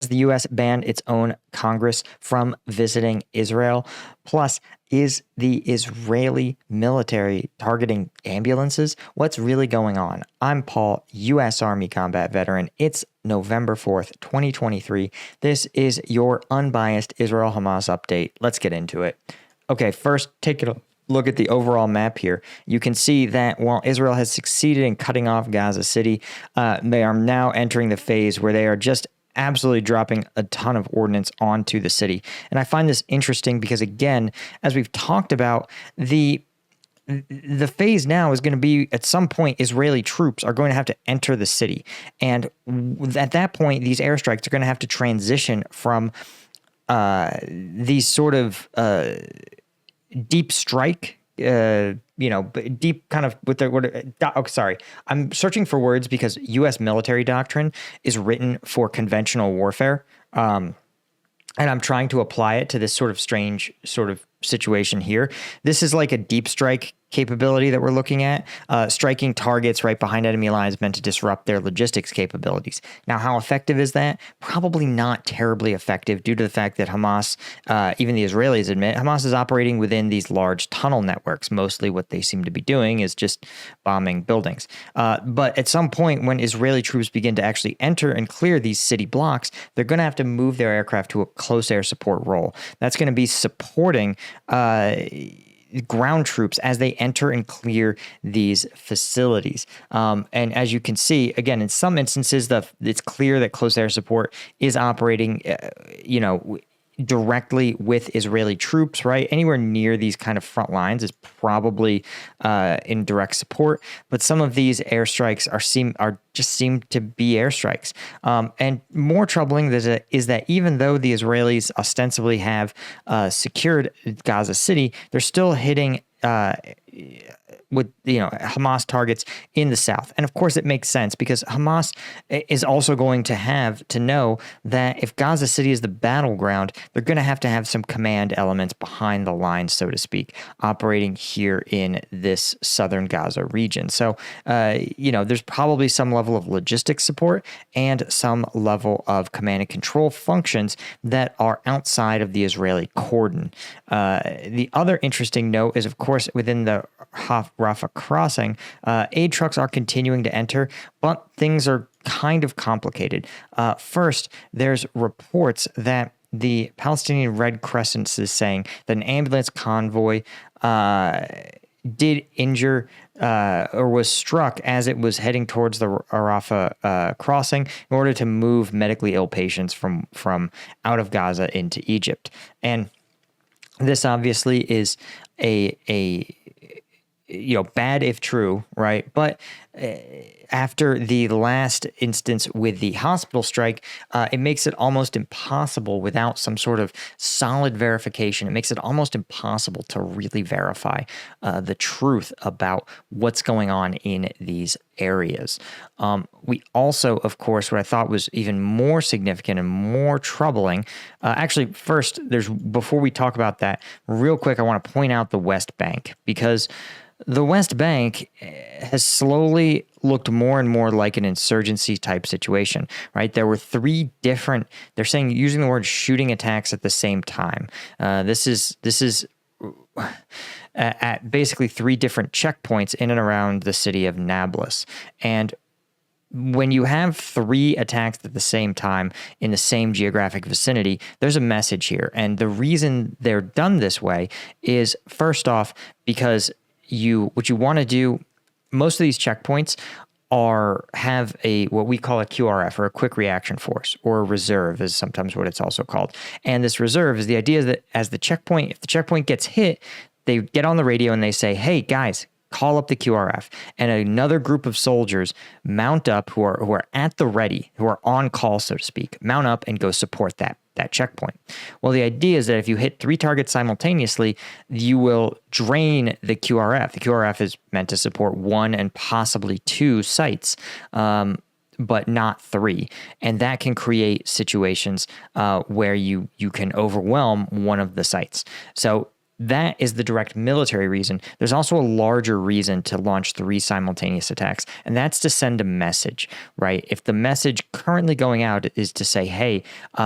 The U.S. banned its own Congress from visiting Israel? Plus, is the Israeli military targeting ambulances? What's really going on? I'm Paul, U.S. Army combat veteran. It's November 4th, 2023. This is your unbiased Israel-Hamas update. Let's get into it. Okay, first, take a look at the overall map here. You can see that while Israel has succeeded in cutting off Gaza City, they are now entering the phase where they are just absolutely dropping a ton of ordnance onto the city. And I find this interesting because, again, as we've talked about, the phase now is going to be at some point Israeli troops are going to have to enter the city. And at that point, these airstrikes are going to have to transition from these sort of deep strike, deep kind of with the sorry. I'm searching for words because U.S. military doctrine is written for conventional warfare. And I'm trying to apply it to this sort of strange sort of situation here. This is like a deep strike capability that we're looking at, striking targets right behind enemy lines meant to disrupt their logistics capabilities. Now, how effective is that? Probably not terribly effective due to the fact that Hamas, even the Israelis admit, Hamas is operating within these large tunnel networks. Mostly what they seem to be doing is just bombing buildings. But at some point when Israeli troops begin to actually enter and clear these city blocks, they're going to have to move their aircraft to a close air support role. That's going to be supporting ground troops as they enter and clear these facilities. And as you can see, again, in some instances, it's clear that close air support is operating, directly with Israeli troops, right? Anywhere near these kind of front lines is probably in direct support. But some of these airstrikes seem to be airstrikes. And more troubling is that even though the Israelis ostensibly have secured Gaza City, they're still hitting with Hamas targets in the south. And of course it makes sense because Hamas is also going to have to know that if Gaza City is the battleground, they're going to have some command elements behind the lines, so to speak, operating here in this southern Gaza region. So, there's probably some level of logistics support and some level of command and control functions that are outside of the Israeli cordon. The other interesting note is, of course, within the Rafah crossing, aid trucks are continuing to enter, but things are kind of complicated. First, there's reports that the Palestinian Red Crescent is saying that an ambulance convoy did injure or was struck as it was heading towards the Rafah crossing in order to move medically ill patients from out of Gaza into Egypt. And this obviously is a bad if true, right? But after the last instance with the hospital strike, it makes it almost impossible without some sort of solid verification. It makes it almost impossible to really verify the truth about what's going on in these areas. We also, of course, what I thought was even more significant and more troubling, actually, first, before we talk about that, real quick, I want to point out the West Bank, because the West Bank has slowly looked more and more like an insurgency type situation, right? There were they're saying using the word shooting attacks at the same time. This is at basically 3 different checkpoints in and around the city of Nablus. And when you have 3 attacks at the same time in the same geographic vicinity, there's a message here. And the reason they're done this way is, first off, because what you want to do, most of these checkpoints have what we call a QRF, or a quick reaction force, or a reserve is sometimes what it's also called. And this reserve is the idea that if the checkpoint gets hit, they get on the radio and they say, "Hey guys, call up the QRF," and another group of soldiers mount up who are at the ready, who are on call, so to speak, mount up and go support that checkpoint. Well, the idea is that if you hit 3 targets simultaneously, you will drain the QRF. The QRF is meant to support 1 and possibly 2 sites, but not 3. And that can create situations where you can overwhelm one of the sites. So That is the direct military reason. There's also a larger reason to launch 3 simultaneous attacks, and that's to send a message, right? If the message currently going out is to say, hey,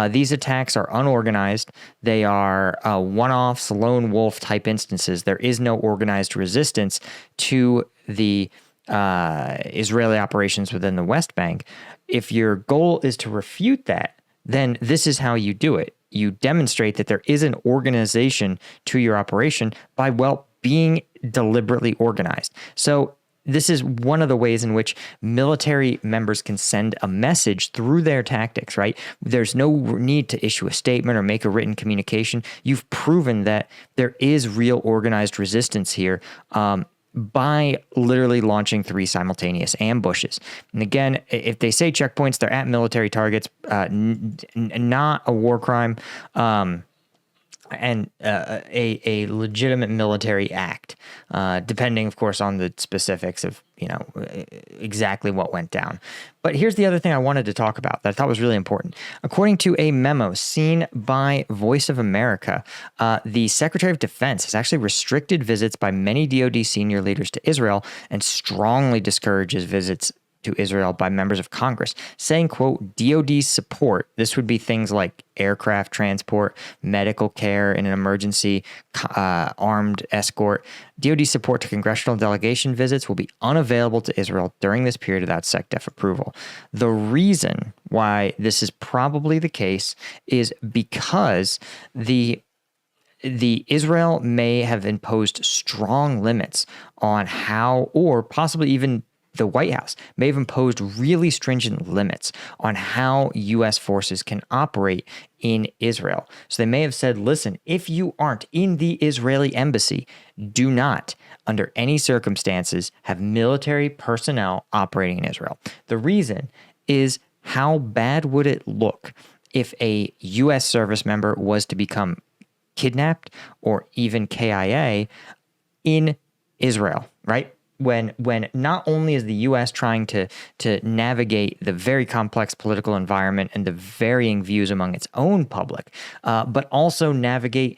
these attacks are unorganized, they are one-offs, lone wolf type instances, there is no organized resistance to the Israeli operations within the West Bank. If your goal is to refute that, then this is how you do it. You demonstrate that there is an organization to your operation by, well, being deliberately organized. So this is one of the ways in which military members can send a message through their tactics, right? There's no need to issue a statement or make a written communication. You've proven that there is real organized resistance here, by literally launching 3 simultaneous ambushes. And again, if they say checkpoints, they're at military targets, not a war crime, and a legitimate military act, depending, of course, on the specifics of, exactly what went down. But here's the other thing I wanted to talk about that I thought was really important. According to a memo seen by Voice of America, the Secretary of Defense has actually restricted visits by many DoD senior leaders to Israel and strongly discourages visits to Israel by members of Congress, saying, quote, DoD support, this would be things like aircraft transport, medical care in an emergency, armed escort. DoD support to congressional delegation visits will be unavailable to Israel during this period without SecDef approval. The reason why this is probably the case is because the Israel may have imposed strong limits on how, or possibly even the White House may have imposed really stringent limits on how U.S. forces can operate in Israel. So they may have said, listen, if you aren't in the Israeli embassy, do not, under any circumstances, have military personnel operating in Israel. The reason is, how bad would it look if a U.S. service member was to become kidnapped or even KIA in Israel, right? When not only is the U.S. trying to navigate the very complex political environment and the varying views among its own public, but also navigate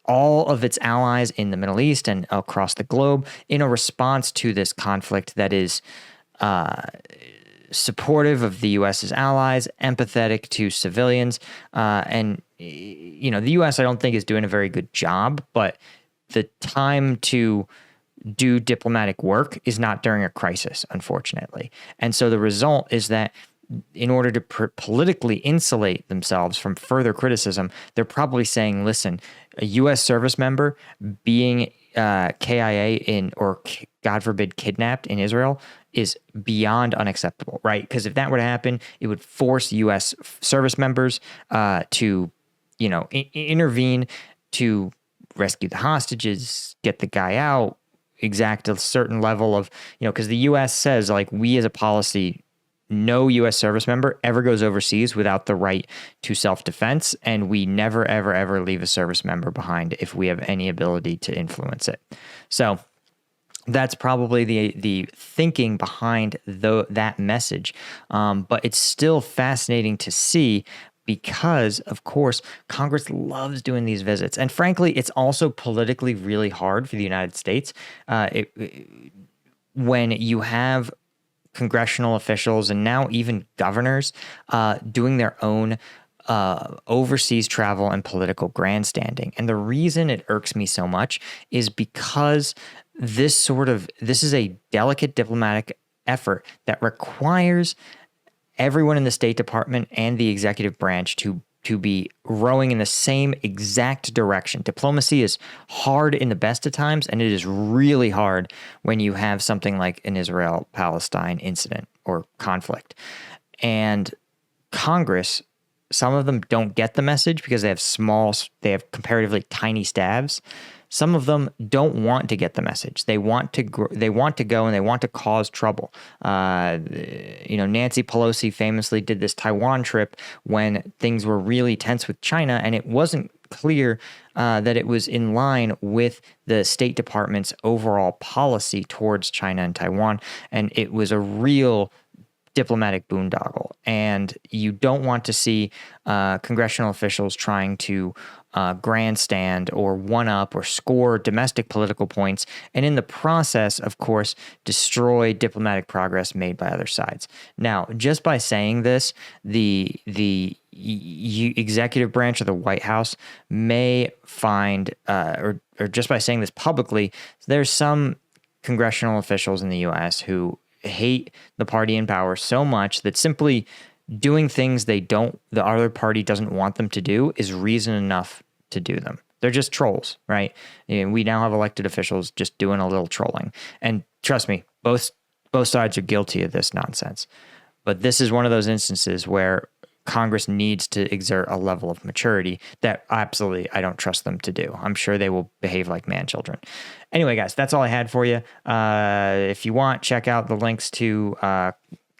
all of its allies in the Middle East and across the globe in a response to this conflict that is supportive of the U.S.'s allies, empathetic to civilians, and the U.S. I don't think is doing a very good job, but the time to do diplomatic work is not during a crisis, unfortunately. And so the result is that in order to politically insulate themselves from further criticism, they're probably saying, listen, a U.S. service member being KIA in, or God forbid, kidnapped in Israel is beyond unacceptable, right? Because if that were to happen, it would force U.S. service members to, intervene to rescue the hostages, get the guy out, exact a certain level of, because the U.S. says, like, we as a policy, no U.S. service member ever goes overseas without the right to self-defense, and we never, ever, ever leave a service member behind if we have any ability to influence it. So that's probably the thinking behind that message, but it's still fascinating to see, because, of course, Congress loves doing these visits. And frankly, it's also politically really hard for the United States. When you have congressional officials and now even governors doing their own overseas travel and political grandstanding. And the reason it irks me so much is because this is a delicate diplomatic effort that requires everyone in the State Department and the executive branch to be rowing in the same exact direction. Diplomacy is hard in the best of times, and it is really hard when you have something like an Israel-Palestine incident or conflict. And Congress, some of them don't get the message because they have comparatively tiny staffs. Some of them don't want to get the message. They want to go and they want to cause trouble. Nancy Pelosi famously did this Taiwan trip when things were really tense with China, and it wasn't clear that it was in line with the State Department's overall policy towards China and Taiwan. And it was a real diplomatic boondoggle. And you don't want to see congressional officials trying to grandstand or one-up or score domestic political points, and in the process, of course, destroy diplomatic progress made by other sides. Now, just by saying this, the executive branch of the White House may find, or just by saying this publicly, there's some congressional officials in the U.S. who hate the party in power so much that simply doing things the other party doesn't want them to do is reason enough to do them. They're just trolls, right? And we now have elected officials just doing a little trolling. And trust me, both sides are guilty of this nonsense. But this is one of those instances where Congress needs to exert a level of maturity that absolutely I don't trust them to do. I'm sure they will behave like man-children. Anyway, guys, that's all I had for you. If you want, check out the links to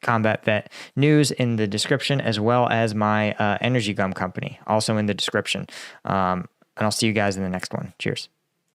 Combat Vet News in the description, as well as my energy gum company, also in the description. And I'll see you guys in the next one. Cheers.